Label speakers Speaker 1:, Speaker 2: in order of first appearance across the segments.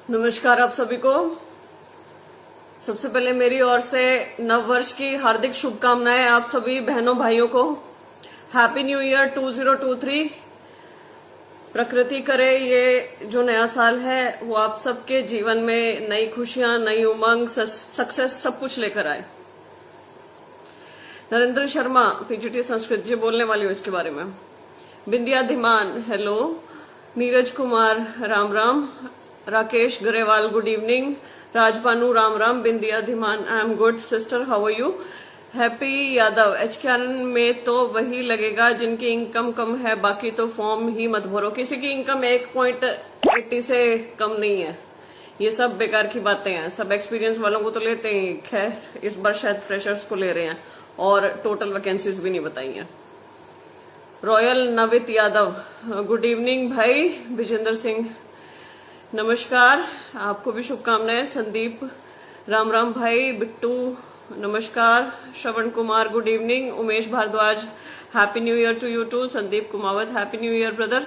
Speaker 1: नमस्कार आप सभी को। सबसे पहले मेरी ओर से नव वर्ष की हार्दिक शुभकामनाएं आप सभी बहनों भाइयों को। Happy new year 2023। प्रकृति करे ये जो नया साल है वो आप सबके जीवन में नई खुशियां, नई उमंग, सक्सेस सब कुछ लेकर आए। नरेंद्र शर्मा पीजीटी संस्कृत जी बोलने वाली हूँ इसके बारे में। Bindiya Dhiman hello. Neeraj Kumar Ram Ram. Rakesh Garewal good evening. Rajbanu Ram Ram. Bindiya Dhiman I am good sister, how are you. Happy Yadav HKRN में तो वही लगेगा जिनकी इनकम कम है, बाकी तो फॉर्म ही मत भरो। किसी की इनकम 1.80 से कम नहीं है। ये सब बेकार की बातें हैं। सब एक्सपीरियंस वालों को तो लेते हैं। खैर इस बार शायद फ्रेशर्स को ले रहे हैं और टोटल वैकेंसीज भी नहीं बताई हैं। Royal Navit Yadav good evening भाई। विजेंद्र सिंह नमस्कार, आपको भी शुभकामनाएं। संदीप राम राम भाई। बिट्टू नमस्कार। Shravan Kumar good evening. Umesh Bhardwaj happy new year to you too. Sandeep Kumawat happy new year brother.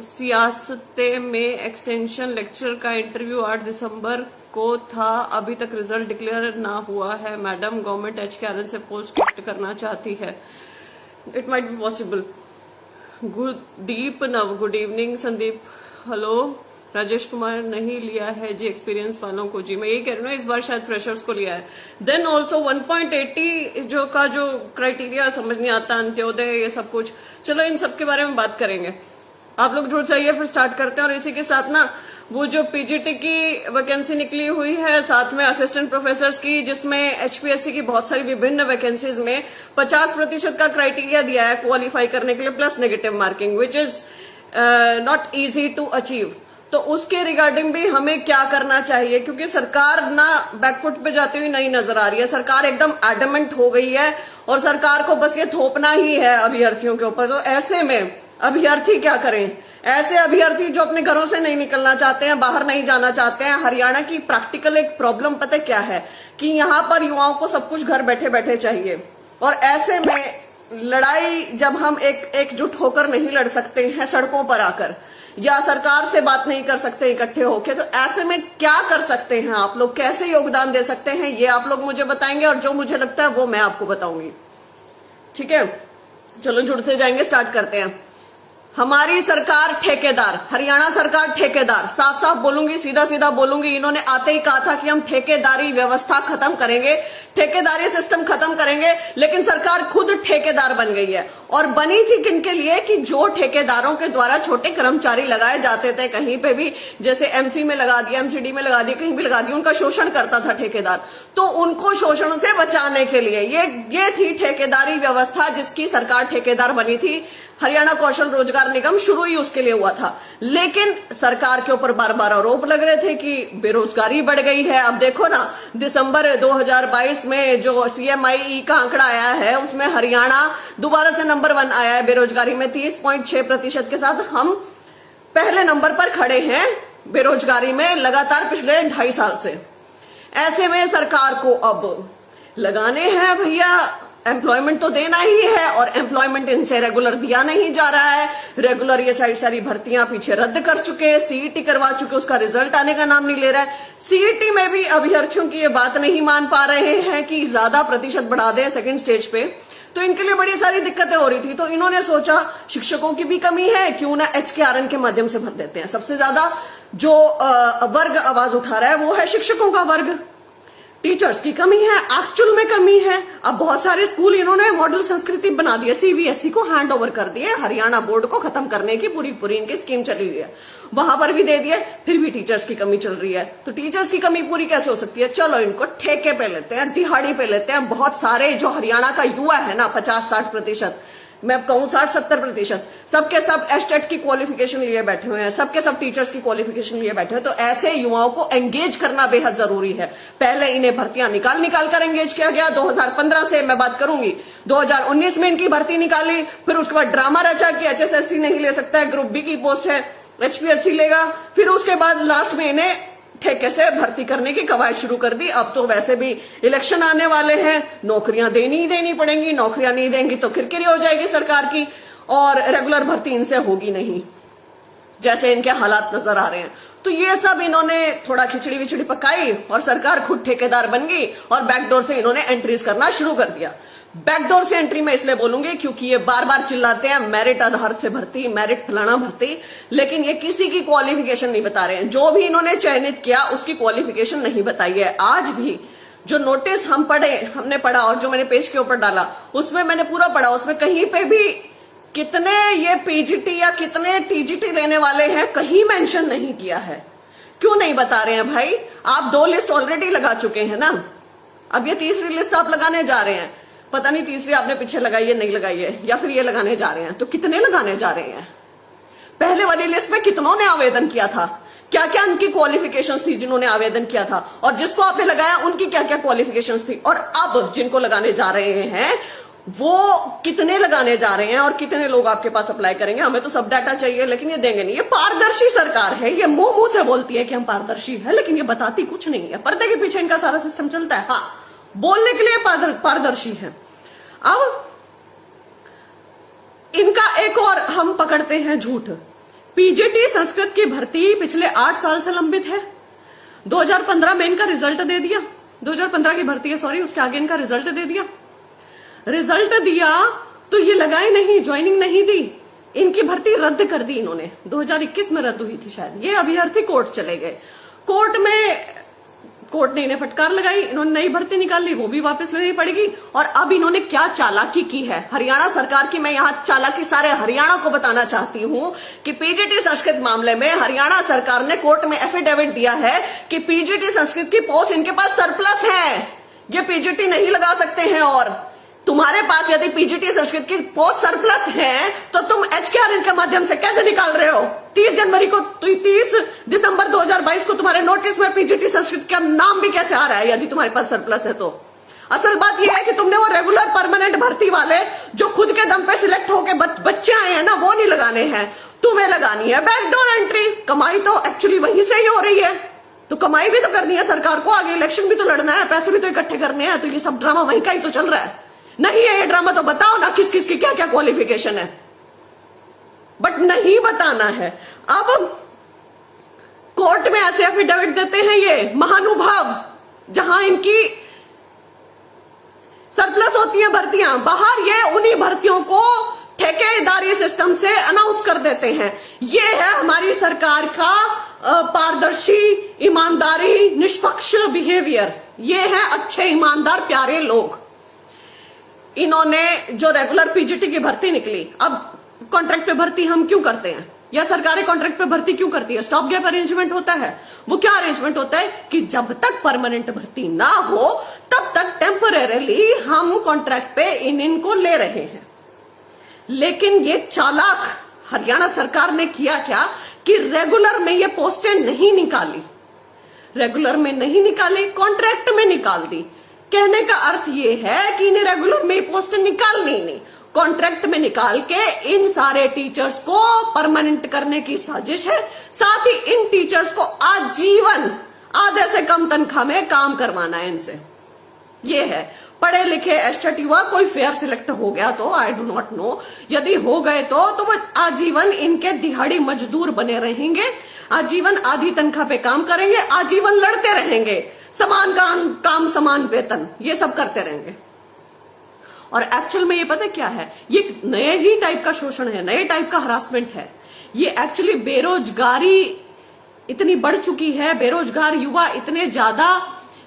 Speaker 1: सियासते में एक्सटेंशन लेक्चर का इंटरव्यू 8 दिसंबर को था, अभी तक रिजल्ट डिक्लेयर ना हुआ है। मैडम गवर्नमेंट एचकेआरएन से पोस्ट करना चाहती है। It might be possible. Gurdeep Nav good evening. Sandeep hello. Rajesh Kumar नहीं लिया है जी एक्सपीरियंस वालों को। जी मैं यही कह रही हूँ, इस बार शायद फ्रेशर्स को लिया है। देन ऑल्सो 1.80 जो क्राइटेरिया समझ नहीं आता, अंत्योदय ये सब कुछ। चलो इन सब के बारे में बात करेंगे। आप लोग जुड़ जाइए, फिर स्टार्ट करते हैं। और इसी के साथ ना वो जो पीजीटी की वैकेंसी निकली हुई है, साथ में असिस्टेंट प्रोफेसर की, जिसमें एचपीएससी की बहुत सारी विभिन्न वैकेंसीज में 50% का क्राइटेरिया दिया है क्वालिफाई करने के लिए, plus negative marking, which is not easy to achieve. तो उसके रिगार्डिंग भी हमें क्या करना चाहिए, क्योंकि सरकार ना बैकफुट पे जाती हुई नहीं नजर आ रही है। सरकार एकदम एडमेंट हो गई है और सरकार को बस ये थोपना ही है अभ्यर्थियों के ऊपर। तो ऐसे में अभ्यर्थी क्या करें? ऐसे अभ्यर्थी जो अपने घरों से नहीं निकलना चाहते हैं, बाहर नहीं जाना चाहते हैं। हरियाणा की प्रैक्टिकल एक प्रॉब्लम पता क्या है कि यहाँ पर युवाओं को सब कुछ घर बैठे बैठे चाहिए। और ऐसे में लड़ाई जब हम एकजुट होकर नहीं लड़ सकते हैं सड़कों पर आकर, या सरकार से बात नहीं कर सकते इकट्ठे होकर, तो ऐसे में क्या कर सकते हैं आप लोग, कैसे योगदान दे सकते हैं, ये आप लोग मुझे बताएंगे और जो मुझे लगता है वो मैं आपको बताऊंगी। ठीक है, चलो जुड़ते जाएंगे, स्टार्ट करते हैं। हमारी सरकार ठेकेदार, हरियाणा सरकार ठेकेदार, साफ साफ बोलूंगी, सीधा सीधा बोलूंगी। इन्होंने आते ही कहा था कि हम ठेकेदारी व्यवस्था खत्म करेंगे, ठेकेदारी सिस्टम खत्म करेंगे, लेकिन सरकार खुद ठेकेदार बन गई है। और बनी थी किनके लिए कि जो ठेकेदारों के द्वारा छोटे कर्मचारी लगाए जाते थे कहीं पे भी, जैसे एमसी में लगा दिया, एमसीडी में लगा दिया, कहीं भी लगा दिया, उनका शोषण करता था ठेकेदार। तो उनको शोषण से बचाने के लिए ये थी ठेकेदारी व्यवस्था, जिसकी सरकार ठेकेदार बनी थी। हरियाणा कौशल रोजगार निगम शुरू ही उसके लिए हुआ था। लेकिन सरकार के ऊपर बार बार आरोप लग रहे थे कि बेरोजगारी बढ़ गई है। अब देखो ना, दिसंबर 2022 में जो सीएमआई का आंकड़ा आया है, उसमें हरियाणा दोबारा से नंबर 1 आया है बेरोजगारी में। 30.6% के साथ हम पहले नंबर पर खड़े हैं बेरोजगारी में, लगातार पिछले 2.5 साल से। ऐसे में सरकार को अब लगाने हैं भैया, एम्प्लॉयमेंट तो देना ही है, और एम्प्लॉयमेंट इनसे रेगुलर दिया नहीं जा रहा है। रेगुलर ये सारी भर्तियां पीछे रद्द कर चुके, सीईटी करवा चुके, उसका रिजल्ट आने का नाम नहीं ले रहा है। सीईटी में भी अभ्यर्थियों की ये बात नहीं मान पा रहे हैं कि ज्यादा प्रतिशत बढ़ा दें सेकंड स्टेज पे, तो इनके लिए बड़ी सारी दिक्कतें हो रही थी। तो इन्होंने सोचा शिक्षकों की भी कमी है, क्यों ना एचकेआरएन के माध्यम से भर देते हैं। सबसे ज्यादा जो वर्ग आवाज उठा रहा है वो है शिक्षकों का वर्ग। टीचर्स की कमी है, एक्चुअल में कमी है। अब बहुत सारे स्कूल इन्होंने मॉडल संस्कृति बना दिया, सीबीएसई को हैंड ओवर कर दिए, हरियाणा बोर्ड को खत्म करने की पूरी इनकी स्कीम चली हुई है। वहां पर भी दे दिए, फिर भी टीचर्स की कमी चल रही है। तो टीचर्स की कमी पूरी कैसे हो सकती है? चलो इनको ठेके पे लेते हैं, दिहाड़ी पे लेते हैं। बहुत सारे जो हरियाणा का युवा है ना, 50-60%, मैं कहूं 60-70%, सबके सब एस्टेट की क्वालिफिकेशन लिए बैठे हुए हैं, सबके सब टीचर्स की क्वालिफिकेशन लिए बैठे हैं। तो ऐसे युवाओं को एंगेज करना बेहद जरूरी है। पहले इन्हें भर्तियां निकाल कर एंगेज किया गया। 2015 से मैं बात करूंगी, 2019 में इनकी भर्ती निकाली, फिर उसके बाद ड्रामा रचा कि एचएसएससी नहीं ले सकता है, ग्रुप बी की पोस्ट है, एचपीएससी लेगा। फिर उसके बाद लास्ट में इन्हें ठेके से भर्ती करने की कवायद शुरू कर दी। अब तो वैसे भी इलेक्शन आने वाले हैं, नौकरियां देनी ही देनी पड़ेंगी, नौकरियां नहीं देंगी तो किरकिरी हो जाएगी सरकार की, और रेगुलर भर्ती इनसे होगी नहीं, जैसे इनके हालात नजर आ रहे हैं। तो ये सब इन्होंने थोड़ा खिचड़ी विचड़ी पकाई और सरकार खुद ठेकेदार बन गई और बैकडोर से इन्होंने एंट्रीज करना शुरू कर दिया। बैकडोर से एंट्री मैं इसलिए बोलूंगी क्योंकि ये बार बार चिल्लाते हैं मेरिट आधार से भर्ती, मेरिट फलाना भर्ती, लेकिन ये किसी की क्वालिफिकेशन नहीं बता रहे हैं। जो भी इन्होंने चयनित किया उसकी क्वालिफिकेशन नहीं बताई है। आज भी जो नोटिस हमने पढ़ा और जो मैंने पेज के ऊपर डाला उसमें मैंने पूरा पढ़ा, उसमें कहीं पे भी कितने ये पीजीटी या कितने टीजीटी लेने वाले हैं कहीं मेंशन नहीं किया है। क्यों नहीं बता रहे हैं भाई? आप 2 लिस्ट ऑलरेडी लगा चुके हैं ना, अब ये तीसरी लिस्ट आप लगाने जा रहे हैं। पता नहीं तीसरी आपने पीछे लगाई है नहीं लगाई है, या फिर ये लगाने जा रहे हैं, तो कितने लगाने जा रहे हैं? पहले वाली लिस्ट में कितनों ने आवेदन किया था, क्या क्या उनकी क्वालिफिकेशंस थी जिन्होंने आवेदन किया था, और जिसको आपने लगाया उनकी क्या क्या क्वालिफिकेशंस थी, और अब जिनको लगाने जा रहे हैं वो कितने लगाने जा रहे हैं और कितने लोग आपके पास अप्लाई करेंगे। हमें तो सब डाटा चाहिए लेकिन ये देंगे नहीं। ये पारदर्शी सरकार है, ये मुंह से बोलती है कि हम पारदर्शी है लेकिन ये बताती कुछ नहीं है। पर्दे के पीछे इनका सारा सिस्टम चलता है। हाँ, बोलने के लिए पारदर्शी है। अब इनका एक और हम पकड़ते हैं झूठ। पीजीटी संस्कृत की भर्ती पिछले 8 साल से लंबित है। 2015 में इनका रिजल्ट दे दिया, 2015 की भर्ती है सॉरी, उसके आगे इनका रिजल्ट दे दिया। रिजल्ट दिया तो ये लगाए नहीं, ज्वाइनिंग नहीं दी, इनकी भर्ती रद्द कर दी इन्होंने। 2021 में रद्द हुई थी शायद। ये अभ्यर्थी कोर्ट चले गए, कोर्ट ने इन्हें फटकार लगाई, इन्होंने नई भर्ती निकाली, वो भी वापस लेनी पड़ेगी। और अब इन्होंने क्या चालाकी की है हरियाणा सरकार की, मैं यहां चालाकी सारे हरियाणा को बताना चाहती हूं कि पीजीटी संस्कृत मामले में हरियाणा सरकार ने कोर्ट में एफिडेविट दिया है कि पीजीटी संस्कृत की पोस्ट इनके पास सरप्लस है, ये पीजीटी नहीं लगा सकते हैं। और तुम्हारे पास यदि पीजीटी संस्कृत की पोस्ट सरप्लस है तो तुम एचकेआर के माध्यम से कैसे निकाल रहे हो? 30 दिसंबर 2022 को तुम्हारे नोटिस में पीजीटी संस्कृत का नाम भी कैसे आ रहा है यदि तुम्हारे पास सरप्लस है तो? असल बात यह है कि तुमने वो रेगुलर परमानेंट भर्ती वाले जो खुद के दम पे सिलेक्ट होके बच्चे आए हैं ना, वो नहीं लगाने हैं, तुम्हें लगानी है बैकडोर एंट्री। कमाई तो एक्चुअली वहीं से ही हो रही है, तो कमाई भी तो करनी है सरकार को, आगे इलेक्शन भी तो लड़ना है, पैसे भी तो इकट्ठे करने हैं, तो ये सब ड्रामा वहीं का ही तो चल रहा है। नहीं है ये ड्रामा तो बताओ ना किस किस की क्या क्या क्वालिफिकेशन है, बट नहीं बताना है। अब कोर्ट में ऐसे एफिडेविट देते हैं ये महानुभाव, जहां इनकी सरप्लस होती है भर्तियां, बाहर ये उन्हीं भर्तियों को ठेकेदारी सिस्टम से अनाउंस कर देते हैं। ये है हमारी सरकार का पारदर्शी, ईमानदारी, निष्पक्ष बिहेवियर। ये है अच्छे ईमानदार प्यारे लोग। इन्होंने जो रेगुलर पीजीटी की भर्ती निकली, अब कॉन्ट्रैक्ट पे भर्ती हम क्यों करते हैं या सरकारें कॉन्ट्रैक्ट पे भर्ती क्यों करती है? स्टॉप गैप अरेंजमेंट होता है। वो क्या अरेंजमेंट होता है कि जब तक परमानेंट भर्ती ना हो तब तक टेम्परेरीली हम कॉन्ट्रैक्ट पे इनको ले रहे हैं। लेकिन ये चालाक हरियाणा सरकार ने किया क्या कि रेगुलर में ये पोस्टें नहीं निकाली, रेगुलर में नहीं निकाली, कॉन्ट्रैक्ट में निकाल दी। कहने का अर्थ ये है कि इन्हें रेगुलर में पोस्ट निकालनी नहीं, कॉन्ट्रैक्ट में निकाल के इन सारे टीचर्स को परमानेंट करने की साजिश है। साथ ही इन टीचर्स को आजीवन आधे से कम तनख्वाह में काम करवाना है इनसे। ये है पढ़े लिखे एस्टेट युवा, कोई फेयर सिलेक्ट हो गया तो आई डू नॉट नो, यदि हो गए तो वो आजीवन इनके दिहाड़ी मजदूर बने रहेंगे, आजीवन आधी तनख्वाह पे काम करेंगे, आजीवन लड़ते रहेंगे, समान काम समान वेतन, ये सब करते रहेंगे। और एक्चुअल में ये पता क्या है, ये नए ही टाइप का शोषण है, नए टाइप का हरासमेंट है। ये एक्चुअली बेरोजगारी इतनी बढ़ चुकी है, बेरोजगार युवा इतने ज्यादा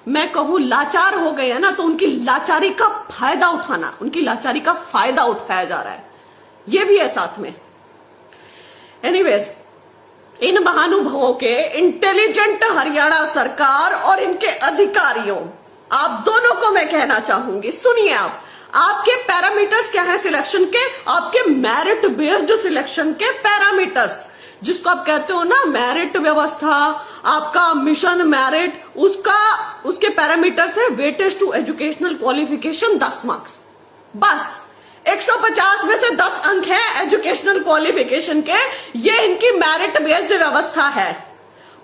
Speaker 1: मैं कहूं लाचार हो गए हैं ना, तो उनकी लाचारी का फायदा उठाना, उनकी लाचारी का फायदा उठाया जा रहा है, ये भी है साथ में। एनीवेज, इन महानुभावों के इंटेलिजेंट हरियाणा सरकार और इनके अधिकारियों, आप दोनों को मैं कहना चाहूंगी, सुनिए आपके पैरामीटर्स क्या है सिलेक्शन के? आपके मेरिट बेस्ड सिलेक्शन के पैरामीटर्स, जिसको आप कहते हो ना मेरिट व्यवस्था, आपका मिशन मेरिट, उसके पैरामीटर्स है weightage to educational qualification 10 marks. बस 150 में से 10 अंक है एजुकेशनल क्वालिफिकेशन के। ये इनकी मेरिट बेस्ड व्यवस्था है।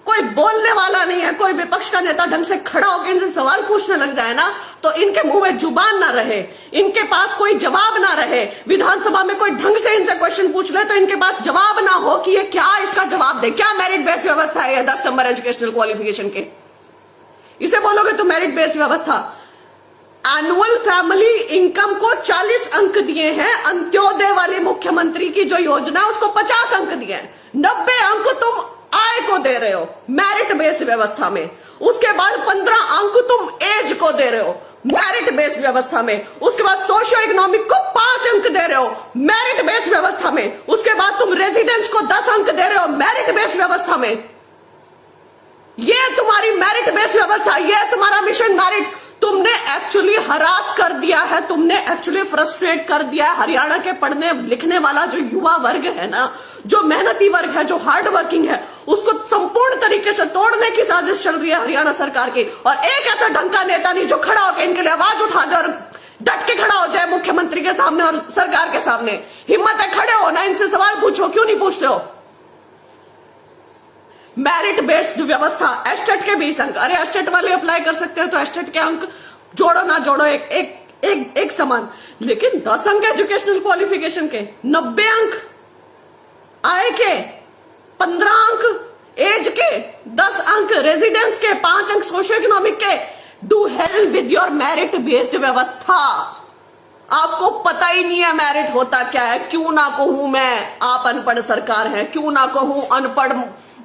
Speaker 1: कोई बोलने वाला नहीं है, कोई विपक्ष का नेता ढंग से खड़ा होकर इनसे सवाल पूछने लग जाए ना, तो इनके मुंह में जुबान ना रहे, इनके पास कोई जवाब ना रहे। विधानसभा में कोई ढंग से इनसे क्वेश्चन पूछ ले तो इनके पास जवाब ना हो कि ये क्या इसका जवाब दे। क्या मेरिट बेस्ड व्यवस्था है 10 नंबर एजुकेशनल क्वालिफिकेशन के? इसे बोलोगे तो मेरिट बेस्ड व्यवस्था। एनुअल फैमिली इनकम को 40 अंक दिए हैं, अंत्योदय वाली मुख्यमंत्री की जो योजना है उसको 50 अंक दिए हैं, 90 अंक तुम आय को दे रहे हो मेरिट बेस्ड व्यवस्था में। उसके बाद 15 अंक तुम एज को दे रहे हो मेरिट बेस्ड व्यवस्था में। उसके बाद सोशियो इकोनॉमिक को 5 अंक दे रहे हो मेरिट बेस्ड व्यवस्था में। उसके बाद तुम रेजिडेंस को 10 अंक दे रहे हो मेरिट बेस्ड व्यवस्था में। ये तुम्हारी मेरिट बेस्ड व्यवस्था, ये तुम्हारा मिशन मेरिट। तुमने एक्चुअली हरास कर दिया है, तुमने एक्चुअली फ्रस्ट्रेट कर दिया है हरियाणा के पढ़ने लिखने वाला जो युवा वर्ग है ना, जो मेहनती वर्ग है, जो हार्ड वर्किंग है, उसको संपूर्ण तरीके से तोड़ने की साजिश चल रही है हरियाणा सरकार की। और एक ऐसा ढंग का नेता नहीं जो खड़ा होकर इनके लिए आवाज उठा दे और डट के खड़ा हो जाए मुख्यमंत्री के सामने और सरकार के सामने। हिम्मत है, खड़े हो ना, इनसे सवाल पूछो, क्यों नहीं पूछते हो? मेरिट बेस्ड व्यवस्था, एस्टेट के 20 अंक, अरे एस्टेट वाले अप्लाई कर सकते हो तो एस्टेट के अंक जोड़ो ना जोड़ो एक समान, लेकिन 10 अंक एजुकेशनल क्वालिफिकेशन के, 90 अंक आय के, 15 अंक एज के, 10 अंक रेजिडेंस के, 5 अंक सोशियो इकोनॉमिक के। Do help with your merit based व्यवस्था। आपको पता ही नहीं है मेरिट होता क्या है। क्यों ना कहूं मैं, आप अनपढ़ सरकार है, क्यों ना कहूं अनपढ़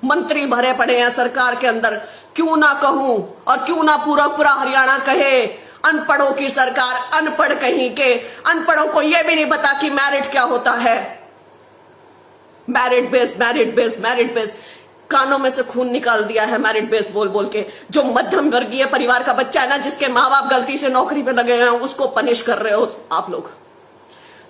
Speaker 1: मंत्री भरे पड़े हैं सरकार के अंदर, क्यों ना कहूं, और क्यों ना पूरा हरियाणा कहे अनपढ़ों की सरकार, अनपढ़ कहीं के। अनपढ़ों को यह भी नहीं पता कि मेरिट क्या होता है। मेरिट बेस्ड कानों में से खून निकाल दिया है मेरिट बेस्ड बोल बोल के। जो मध्यम वर्गीय परिवार का बच्चा है ना, जिसके माँ बाप गलती से नौकरी पे लगे हैं, उसको पनिश कर रहे हो आप लोग।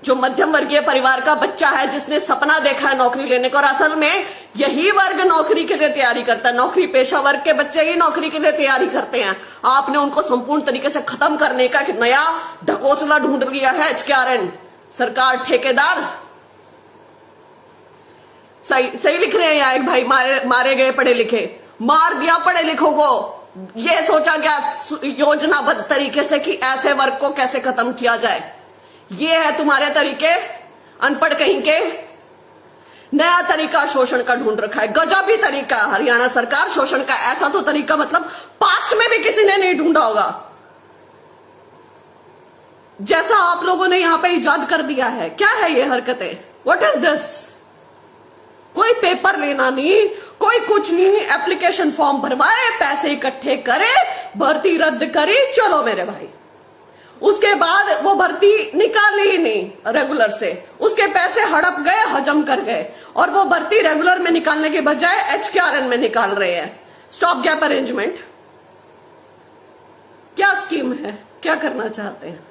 Speaker 1: जो मध्यम वर्गीय परिवार का बच्चा है, जिसने सपना देखा है नौकरी लेने का, और असल में यही वर्ग नौकरी के लिए तैयारी करता है, नौकरी पेशा वर्ग के बच्चे ही नौकरी के लिए तैयारी करते हैं। आपने उनको संपूर्ण तरीके से खत्म करने का एक नया ढकोसला ढूंढ लिया है HKRN सरकार, ठेकेदार। सही लिख रहे हैं यहाँ एक भाई, मारे गए पढ़े लिखे, मार दिया पढ़े लिखों को। ये सोचा गया योजनाबद्ध तरीके से कि ऐसे वर्ग को कैसे खत्म किया जाए। ये है तुम्हारे तरीके, अनपढ़ कहीं के। नया तरीका शोषण का ढूंढ रखा है, गजबी तरीका हरियाणा सरकार शोषण का। ऐसा तो तरीका मतलब पास्ट में भी किसी ने नहीं ढूंढा होगा जैसा आप लोगों ने यहां पे इजाद कर दिया है। क्या है ये हरकतें? What is this? कोई पेपर लेना नहीं, कोई कुछ नहीं, एप्लीकेशन फॉर्म भरवाए, पैसे इकट्ठे करे, भर्ती रद्द करी, चलो मेरे भाई। उसके बाद वो भर्ती निकाली ही नहीं रेगुलर से, उसके पैसे हड़प गए, हजम कर गए, और वो भर्ती रेगुलर में निकालने के बजाय HKRN में निकाल रहे हैं। स्टॉप गैप अरेंजमेंट क्या स्कीम है, क्या करना चाहते हैं,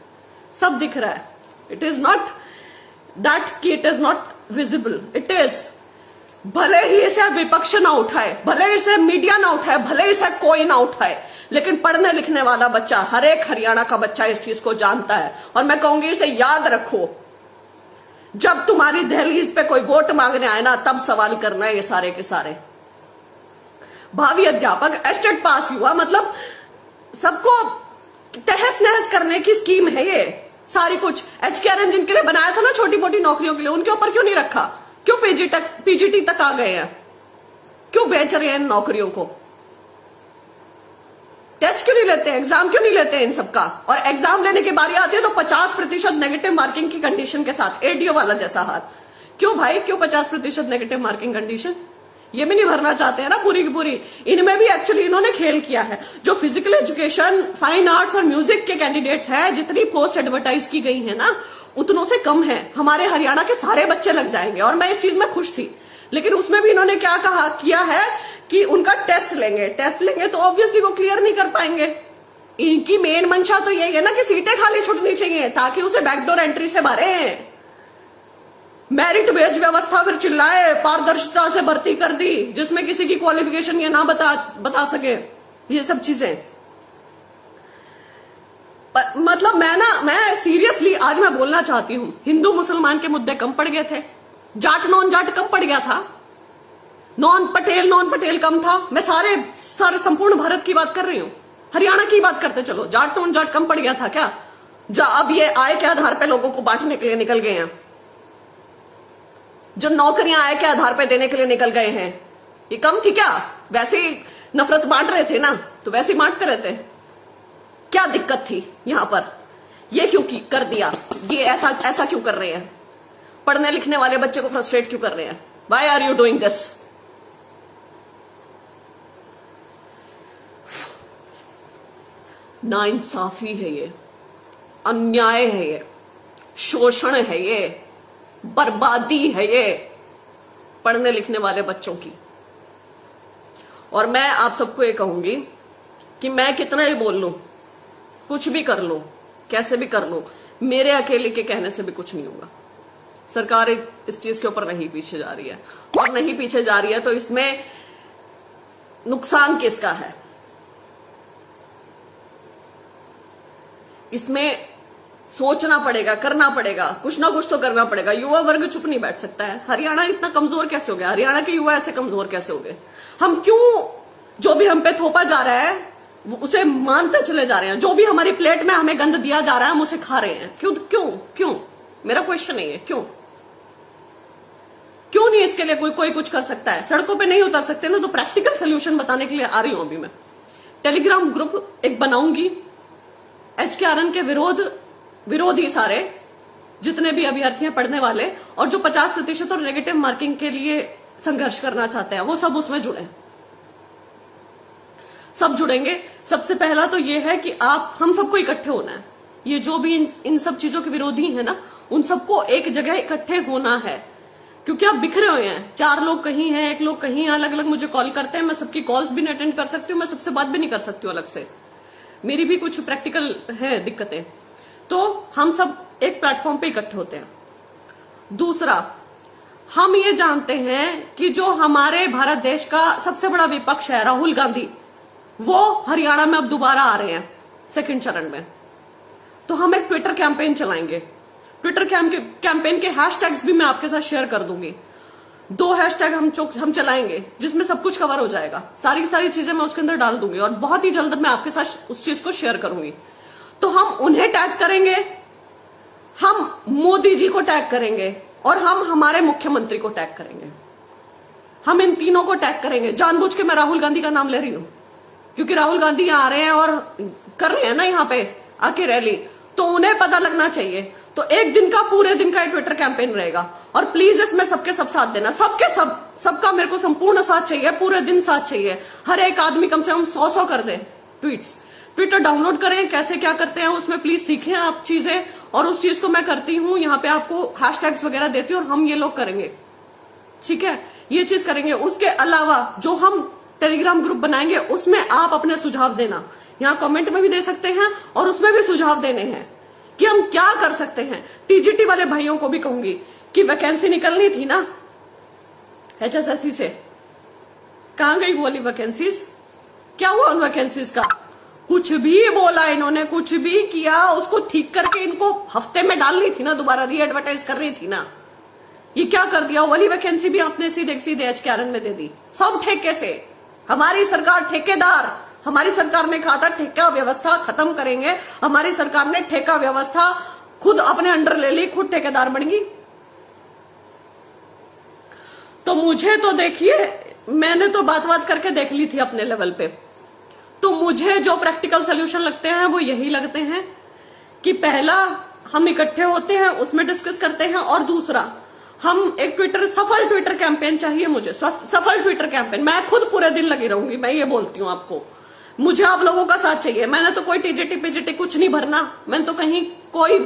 Speaker 1: सब दिख रहा है। इट इज नॉट दैट कि it is not visible, it is. भले ही इसे विपक्ष ना उठाए, भले इसे मीडिया ना उठाए, भले इसे कोई ना उठाए, लेकिन पढ़ने लिखने वाला बच्चा, हर एक हरियाणा का बच्चा इस चीज को जानता है। और मैं कहूंगी इसे याद रखो, जब तुम्हारी दहलीज पे कोई वोट मांगने आए ना, तब सवाल करना है ये सारे के सारे। भावी अध्यापक एस्टेट पास हुआ, मतलब सबको तहस नहस करने की स्कीम है ये सारी कुछ। HKRN जिनके लिए बनाया था ना छोटी मोटी नौकरियों के लिए, उनके ऊपर क्यों नहीं रखा? क्यों PGT तक आ गए हैं? क्यों बेच रहे हैं इन नौकरियों को? टेस्ट क्यों नहीं लेते हैं, एग्जाम क्यों नहीं लेते हैं इन सबका? और एग्जाम लेने की बारी आती है तो 50% नेगेटिव मार्किंग की कंडीशन के साथ, ADO वाला जैसा हाथ। क्यों भाई, क्यों 50% नेगेटिव मार्किंग कंडीशन? ये भी नहीं भरना चाहते हैं ना पूरी की पूरी। इनमें भी एक्चुअली इन्होंने खेल किया है। जो फिजिकल एजुकेशन, फाइन आर्ट्स और म्यूजिक के कैंडिडेट्स हैं, जितनी पोस्ट एडवर्टाइज की गई है ना, उतनों से कम है। हमारे हरियाणा के सारे बच्चे लग जाएंगे, और मैं इस चीज में खुश थी। लेकिन उसमें भी इन्होंने क्या किया है कि उनका टेस्ट लेंगे तो ऑब्वियसली वो क्लियर नहीं कर पाएंगे। इनकी मेन मंशा तो यही है ना कि सीटें खाली छूटनी चाहिए ताकि उसे बैकडोर एंट्री से भरे। मेरिट बेस्ड व्यवस्था फिर चिल्लाए, पारदर्शिता से भर्ती कर दी जिसमें किसी की क्वालिफिकेशन ये ना बता सके, ये सब चीजें। मतलब मैं सीरियसली आज मैं बोलना चाहती हूं, हिंदू मुसलमान के मुद्दे कम पड़ गए थे, जाट नॉन जाट कम पड़ गया था। नॉन पटेल कम था। मैं सारे संपूर्ण भारत की बात कर रही हूं, हरियाणा की बात करते चलो। जाट टोन जाट कम पड़ गया था क्या? अब ये आय के आधार पे लोगों को बांटने के लिए निकल गए हैं, जो नौकरियां आय के आधार पे देने के लिए निकल गए हैं, ये कम थी क्या? वैसे ही नफरत बांट रहे थे ना, तो वैसे ही बांटते रहते। क्या दिक्कत थी यहां पर? ये क्यों कर दिया? ये ऐसा क्यों कर रहे हैं? पढ़ने लिखने वाले बच्चे को फ्रस्ट्रेट क्यों कर रहे हैं? Why are you doing this? नाइंसाफी है ये, अन्याय है ये, शोषण है ये, बर्बादी है ये पढ़ने लिखने वाले बच्चों की। और मैं आप सबको ये कहूंगी कि मैं कितना ही बोल लूं, कुछ भी कर लूं, कैसे भी कर लूं, मेरे अकेले के कहने से भी कुछ नहीं होगा। सरकार इस चीज के ऊपर नहीं पीछे जा रही है, और नहीं पीछे जा रही है तो इसमें नुकसान किसका है? इसमें सोचना पड़ेगा, करना पड़ेगा, कुछ ना कुछ तो करना पड़ेगा। युवा वर्ग चुप नहीं बैठ सकता है। हरियाणा इतना कमजोर कैसे हो गया? हरियाणा के युवा ऐसे कमजोर कैसे हो गए? हम क्यों जो भी हम पे थोपा जा रहा है उसे मानते चले जा रहे हैं? जो भी हमारी प्लेट में हमें गंद दिया जा रहा है हम उसे खा रहे हैं। क्यों क्यों क्यों? मेरा क्वेश्चन है ये, क्यों क्यों नहीं इसके लिए कोई कुछ कर सकता है? सड़कों पे नहीं उतर सकते ना, तो प्रैक्टिकल सोल्यूशन बताने के लिए आ रही हूं। अभी मैं टेलीग्राम ग्रुप एक बनाऊंगी, HKRN के विरोधी सारे जितने भी अभ्यर्थी हैं पढ़ने वाले, और जो 50% और नेगेटिव मार्किंग के लिए संघर्ष करना चाहते हैं, वो सब उसमें जुड़े, सब जुड़ेंगे। सबसे पहला तो ये है कि हम सबको इकट्ठे होना है। ये जो भी इन सब चीजों के विरोधी है ना, उन सबको एक जगह इकट्ठे होना है, क्योंकि आप बिखरे हुए हैं। 4 लोग कहीं हैं, 1 लोग कहीं, अलग अलग मुझे कॉल करते हैं। मैं सबकी कॉल्स भी नहीं अटेंड कर सकती हूँ, मैं सबसे बात भी नहीं कर सकती हूँ अलग से, मेरी भी कुछ प्रैक्टिकल है दिक्कतें। तो हम सब एक प्लेटफॉर्म पे इकट्ठे होते हैं। दूसरा, हम ये जानते हैं कि जो हमारे भारत देश का सबसे बड़ा विपक्ष है राहुल गांधी, वो हरियाणा में अब दोबारा आ रहे हैं सेकंड चरण में। तो हम एक ट्विटर कैंपेन चलाएंगे। ट्विटर कैंपेन के हैशटैग्स भी मैं आपके साथ शेयर कर दूंगी। 2 हैशटैग हम चलाएंगे जिसमें सब कुछ कवर हो जाएगा। सारी चीजें मैं उसके अंदर डाल दूंगी और बहुत ही जल्द मैं आपके साथ उस चीज को शेयर करूंगी। तो हम उन्हें टैग करेंगे, हम मोदी जी को टैग करेंगे, और हम हमारे मुख्यमंत्री को टैग करेंगे। हम इन तीनों को टैग करेंगे। जानबूझ के मैं राहुल गांधी का नाम ले रही हूं क्योंकि राहुल गांधी आ रहे हैं और कर रहे हैं ना यहाँ पे आके रैली, तो उन्हें पता लगना चाहिए। तो एक दिन का, पूरे दिन का ट्विटर कैंपेन रहेगा, और प्लीज इसमें सबके सब साथ देना। सबका मेरे को संपूर्ण साथ चाहिए, पूरे दिन साथ चाहिए। हर एक आदमी कम से कम 100 कर दे ट्वीट्स। ट्विटर डाउनलोड करें, कैसे क्या करते हैं उसमें प्लीज सीखें आप चीजें, और उस चीज को मैं करती हूँ। यहाँ पे आपको हैशटैग्स वगैरह देती हूँ और हम ये लोग करेंगे, ठीक है? ये चीज करेंगे। उसके अलावा जो हम टेलीग्राम ग्रुप बनाएंगे उसमें आप अपने सुझाव देना, यहाँ कमेंट में भी दे सकते हैं और उसमें भी सुझाव देने हैं कि हम क्या कर सकते हैं। टीजीटी वाले भाइयों को भी कहूंगी कि वैकेंसी निकलनी थी ना HSSC से, कहां गई वो वाली वैकेंसीज? क्या हुआ उन वैकेंसीज का? कुछ भी बोला इन्होंने, कुछ भी किया, उसको ठीक करके इनको हफ्ते में डालनी थी ना, दोबारा री एडवर्टाइज करनी थी ना। ये क्या कर दिया? वाली वैकेंसी भी आपने सीधे HKRN में दे दी, सब ठेके से। हमारी सरकार ठेकेदार, हमारी सरकार ने कहा था ठेका व्यवस्था खत्म करेंगे, हमारी सरकार ने ठेका व्यवस्था खुद अपने अंडर ले ली, खुद ठेकेदार बन गई। तो मुझे तो देखिए, मैंने तो बात करके देख ली थी अपने लेवल पे। तो मुझे जो प्रैक्टिकल सोल्यूशन लगते हैं वो यही लगते हैं कि पहला हम इकट्ठे होते हैं, उसमें डिस्कस करते हैं, और दूसरा हम एक सफल ट्विटर कैंपेन चाहिए मुझे, सफल ट्विटर कैंपेन। मैं खुद पूरे दिन लगी रहूंगी, मैं ये बोलती हूँ आपको। मुझे आप लोगों का साथ चाहिए। मैंने तो कोई टीजीटी पीजीटी कुछ नहीं भरना, मैंने तो कहीं कोई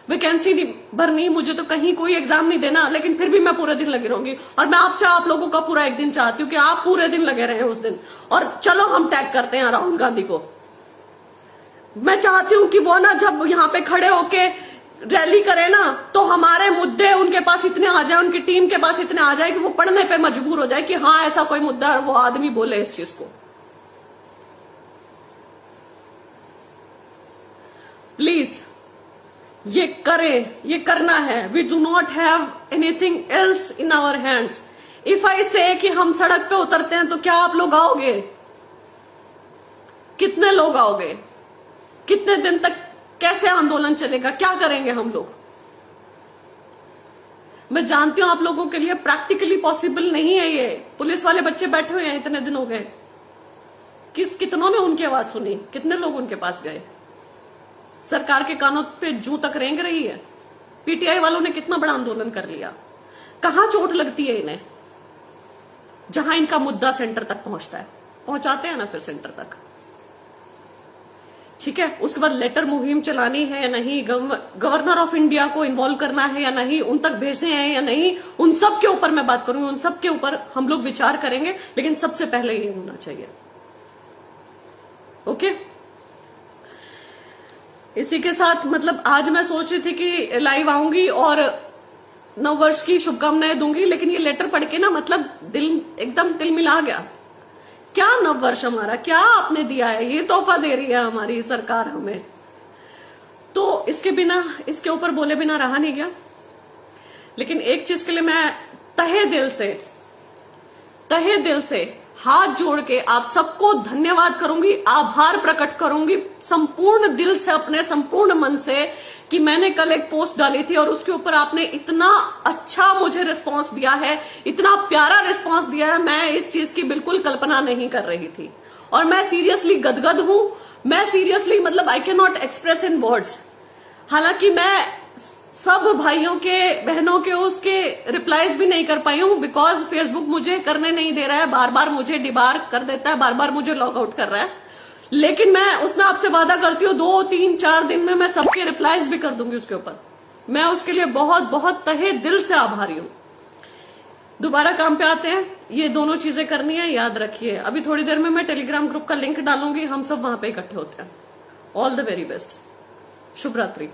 Speaker 1: वैकेंसी नहीं भरनी, मुझे तो कहीं कोई एग्जाम नहीं देना, लेकिन फिर भी मैं पूरे दिन लगी रहूंगी। और मैं आपसे, आप लोगों का पूरा एक दिन चाहती हूँ कि आप पूरे दिन लगे रहे उस दिन। और चलो हम टैग करते हैं राहुल गांधी को। मैं चाहती हूँ कि वो ना जब यहाँ पे खड़े होके रैली करे ना, तो हमारे मुद्दे उनके पास इतने आ जाए, उनकी टीम के पास इतने आ जाए कि वो पढ़ने पे मजबूर हो जाए कि हाँ ऐसा कोई मुद्दा, वो आदमी बोले इस चीज को। प्लीज ये करें, ये करना है। We do not have anything else in our hands. If I say कि हम सड़क पे उतरते हैं तो क्या आप लोग आओगे? कितने लोग आओगे? कितने दिन तक कैसे आंदोलन चलेगा? क्या करेंगे हम लोग? मैं जानती हूं आप लोगों के लिए प्रैक्टिकली पॉसिबल नहीं है ये। पुलिस वाले बच्चे बैठे हुए हैं, इतने दिन हो गए, कितनों ने उनकी आवाज सुनी? कितने लोग उनके पास गए? सरकार के कानों पे जू तक रेंग रही है। पीटीआई वालों ने कितना बड़ा आंदोलन कर लिया। कहां चोट लगती है इन्हें? जहां इनका मुद्दा सेंटर तक पहुंचता है, पहुंचाते हैं ना फिर सेंटर तक, ठीक है। उसके बाद लेटर मुहिम चलानी है या नहीं, गवर्नर ऑफ इंडिया को इन्वॉल्व करना है या नहीं, उन तक भेजने हैं या नहीं, उन सब के ऊपर मैं बात करूंगी, उन सब के ऊपर हम लोग विचार करेंगे, लेकिन सबसे पहले ये होना चाहिए। ओके, इसी के साथ मतलब आज मैं सोच रही थी कि लाइव आऊंगी और नववर्ष की शुभकामनाएं दूंगी, लेकिन ये लेटर पढ़ के ना मतलब दिल एकदम तिलमिला गया। क्या नववर्ष हमारा, क्या आपने दिया है? ये तोहफा दे रही है हमारी सरकार हमें। तो इसके बिना, इसके ऊपर बोले बिना रहा नहीं गया। लेकिन एक चीज के लिए मैं तहे दिल से हाथ जोड़ के आप सबको धन्यवाद करूंगी, आभार प्रकट करूंगी संपूर्ण दिल से, अपने संपूर्ण मन से, कि मैंने कल एक पोस्ट डाली थी और उसके ऊपर आपने इतना अच्छा मुझे रिस्पांस दिया है, इतना प्यारा रिस्पांस दिया है। मैं इस चीज की बिल्कुल कल्पना नहीं कर रही थी और मैं सीरियसली गदगद हूं। मैं सीरियसली मतलब I can not express in words. हालांकि मैं सब भाइयों के, बहनों के उसके रिप्लाईज भी नहीं कर पाई हूं, बिकॉज फेसबुक मुझे करने नहीं दे रहा है, बार बार मुझे डिबार कर देता है, बार बार मुझे लॉग आउट कर रहा है। लेकिन मैं उसमें आपसे वादा करती हूँ 2, 3, 4 दिन में मैं सबके रिप्लाईज भी कर दूंगी उसके ऊपर। मैं उसके लिए बहुत बहुत तहे दिल से आभारी हूं। दोबारा काम पे आते हैं, ये दोनों चीजें करनी है, याद रखिए। अभी थोड़ी देर में मैं टेलीग्राम ग्रुप का लिंक डालूंगी, हम सब वहां पे इकट्ठे होते हैं। ऑल द वेरी बेस्ट, शुभ रात्रि।